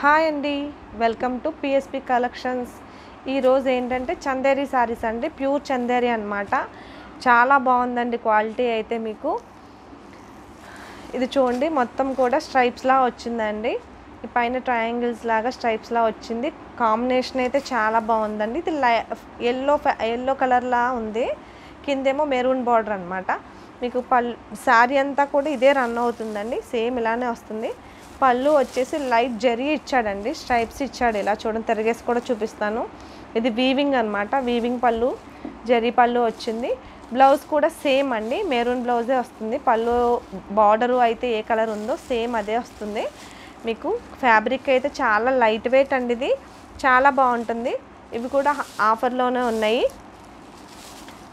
Hi అండి, welcome to PSP collections. ఈరోజు ఏంటంటే చందేరి శారీస్ అండి, ప్యూర్ చందేరి అనమాట. చాలా బాగుందండి క్వాలిటీ అయితే. మీకు ఇది చూడండి, మొత్తం కూడా స్ట్రైప్స్లా వచ్చిందండి. ఈ పైన ట్రయాంగిల్స్ లాగా స్ట్రైప్స్లా వచ్చింది. కాంబినేషన్ అయితే చాలా బాగుందండి. ఇది ఎల్లో కలర్లా ఉంది, కిందేమో మెరూన్ బార్డర్ అనమాట. మీకు శారీ అంతా కూడా ఇదే రన్ అవుతుందండి, సేమ్ ఇలానే వస్తుంది. పళ్ళు వచ్చేసి లైట్ జరీ ఇచ్చాడండి, స్ట్రైప్స్ ఇచ్చాడు. ఇలా చూడండి, తిరిగేసి కూడా చూపిస్తాను. ఇది వీవింగ్ అనమాట, వీవింగ్ పళ్ళు, జరీ పళ్ళు వచ్చింది. బ్లౌజ్ కూడా సేమ్ అండి, మెరూన్ బ్లౌజే వస్తుంది. పళ్ళు బార్డరు అయితే ఏ కలర్ ఉందో సేమ్ అదే వస్తుంది. మీకు ఫ్యాబ్రిక్ అయితే చాలా లైట్ వెయిట్ అండి, ఇది చాలా బాగుంటుంది. ఇవి కూడా ఆఫర్లోనే ఉన్నాయి.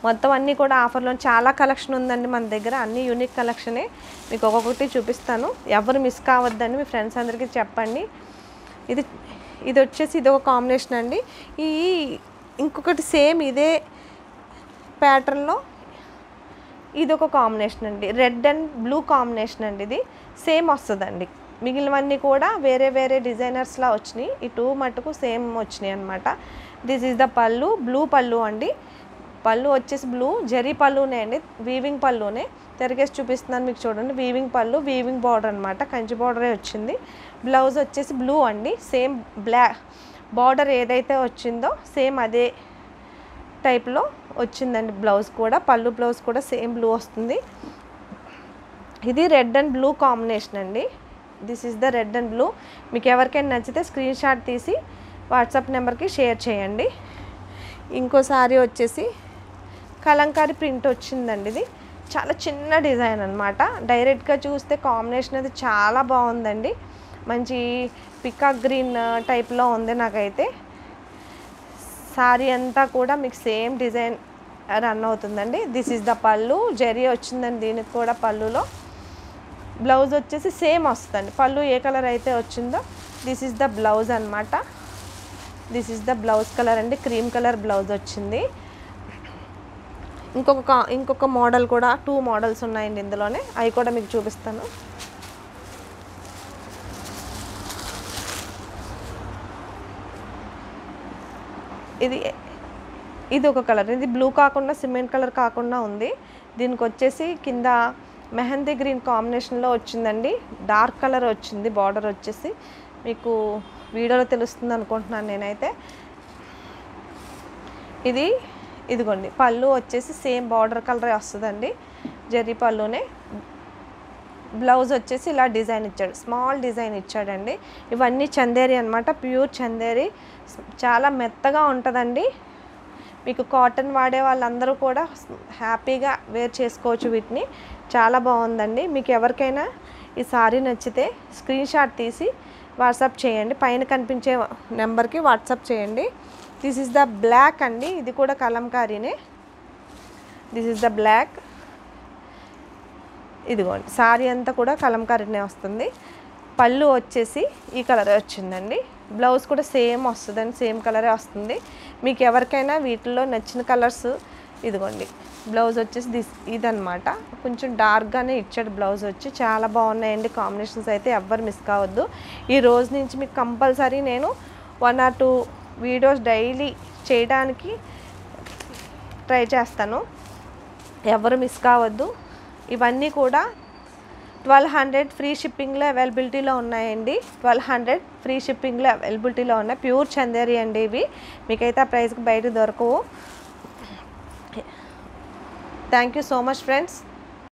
మొత్తం అన్నీ కూడా ఆఫర్లో చాలా కలెక్షన్ ఉందండి మన దగ్గర, అన్నీ యూనిక్ కలెక్షనే. మీకు ఒక్కొక్కటి చూపిస్తాను, ఎవరు మిస్ కావద్దండి, మీ ఫ్రెండ్స్ అందరికీ చెప్పండి. ఇది వచ్చేసి ఇది ఒక కాంబినేషన్ అండి. ఇంకొకటి సేమ్ ఇదే ప్యాటర్న్లో ఇది ఒక కాంబినేషన్ అండి, రెడ్ అండ్ బ్లూ కాంబినేషన్ అండి. ఇది సేమ్ వస్తుందండి. మిగిలినవన్నీ కూడా వేరే వేరే డిజైనర్స్లా వచ్చినాయి, ఈ టూ మట్టుకు సేమ్ వచ్చినాయి అనమాట. దిస్ ఈజ్ ద పళ్ళు, బ్లూ పళ్ళు అండి. పళ్ళు వచ్చేసి బ్లూ జరీ పళ్ళునే అండి, వీవింగ్ పళ్ళునే. తిరిగేసి చూపిస్తున్నాను మీకు చూడండి. వీవింగ్ పళ్ళు, వీవింగ్ బార్డర్ అనమాట, కంచి బార్డరే వచ్చింది. బ్లౌజ్ వచ్చేసి బ్లూ అండి, సేమ్ బ్లాక్ బార్డర్ ఏదైతే వచ్చిందో సేమ్ అదే టైప్లో వచ్చిందండి. బ్లౌజ్ కూడా, పళ్ళు బ్లౌజ్ కూడా సేమ్ బ్లూ వస్తుంది. ఇది రెడ్ అండ్ బ్లూ కాంబినేషన్ అండి. This is the red and blue. మీకు ఎవరికైనా నచ్చితే స్క్రీన్ షాట్ తీసి వాట్సాప్ నెంబర్కి షేర్ చేయండి. ఇంకో సారీ వచ్చేసి కలంకారీ ప్రింట్ వచ్చిందండి. ఇది చాలా చిన్న డిజైన్ అనమాట. డైరెక్ట్గా చూస్తే కాంబినేషన్ అది చాలా బాగుందండి. మంచి పికాక్ గ్రీన్ టైప్లో ఉంది నాకైతే. సారీ అంతా కూడా మీకు సేమ్ డిజైన్ రన్ అవుతుందండి. దిస్ ఈజ్ ద పళ్ళు, జరీ వచ్చిందండి దీనికి కూడా. పళ్ళులో బ్లౌజ్ వచ్చేసి సేమ్ వస్తుందండి, పళ్ళు ఏ కలర్ అయితే వచ్చిందో దిస్ ఈజ్ ద బ్లౌజ్ అనమాట. This is the blouse colour అండి, క్రీమ్ కలర్ బ్లౌజ్ వచ్చింది. ఇంకొక మోడల్ కూడా, 2 మోడల్స్ ఉన్నాయండి ఇందులోనే, అవి కూడా మీకు చూపిస్తాను. ఇది ఒక కలర్, ఇది బ్లూ కాకుండా సిమెంట్ కలర్ కాకుండా ఉంది. దీనికి వచ్చేసి కింద మెహందీ గ్రీన్ కాంబినేషన్లో వచ్చిందండి, డార్క్ కలర్ వచ్చింది. బార్డర్ వచ్చేసి మీకు వీడియోలో తెలుస్తుంది అనుకుంటున్నాను నేనైతే. ఇదిగోండి, పళ్ళు వచ్చేసి సేమ్ బార్డర్ కలరే వస్తుందండి, జరీ పళ్ళునే. బ్లౌజ్ వచ్చేసి ఇలా డిజైన్ ఇచ్చాడు, స్మాల్ డిజైన్ ఇచ్చాడండి. ఇవన్నీ చందేరి అనమాట, ప్యూర్ చందేరి. చాలా మెత్తగా ఉంటుందండి. మీకు కాటన్ వాడే వాళ్ళందరూ కూడా హ్యాపీగా వేర్ చేసుకోవచ్చు వీటిని. చాలా బాగుందండి. మీకు ఎవరికైనా ఈ సారీ నచ్చితే స్క్రీన్ షాట్ తీసి వాట్సాప్ చేయండి, పైన కనిపించే నెంబర్కి వాట్సాప్ చేయండి. దిస్ ఈజ్ ద బ్లాక్ అండి, ఇది కూడా కలంకారీనే. This is the black. ఇదిగోండి, సారీ అంతా కూడా కలంకారీనే వస్తుంది. పళ్ళు వచ్చేసి ఈ కలర్ వచ్చిందండి. బ్లౌజ్ కూడా సేమ్ వస్తుందండి, సేమ్ కలరే వస్తుంది. మీకు ఎవరికైనా వీటిల్లో నచ్చిన కలర్స్ ఇదిగోండి. బ్లౌజ్ వచ్చేసి ఇదనమాట, కొంచెం డార్క్గానే ఇచ్చాడు బ్లౌజ్ వచ్చి. చాలా బాగున్నాయండి కాంబినేషన్స్ అయితే, ఎవ్వరు మిస్ కావద్దు. ఈ రోజు నుంచి మీకు కంపల్సరీ నేను 1 or 2 వీడియోస్ డైలీ చేయడానికి ట్రై చేస్తాను, ఎవరు మిస్ కావద్దు. ఇవన్నీ కూడా 1200 ఫ్రీ షిప్పింగ్లో అవైలబిలిటీలో ఉన్నాయండి. 1200 ఫ్రీ షిప్పింగ్లో అవైలబిలిటీలో ఉన్నాయి. ప్యూర్ చందేరి అండి ఇవి. మీకైతే ఆ ప్రైస్కి బయట దొరకవు. Thank you so much friends.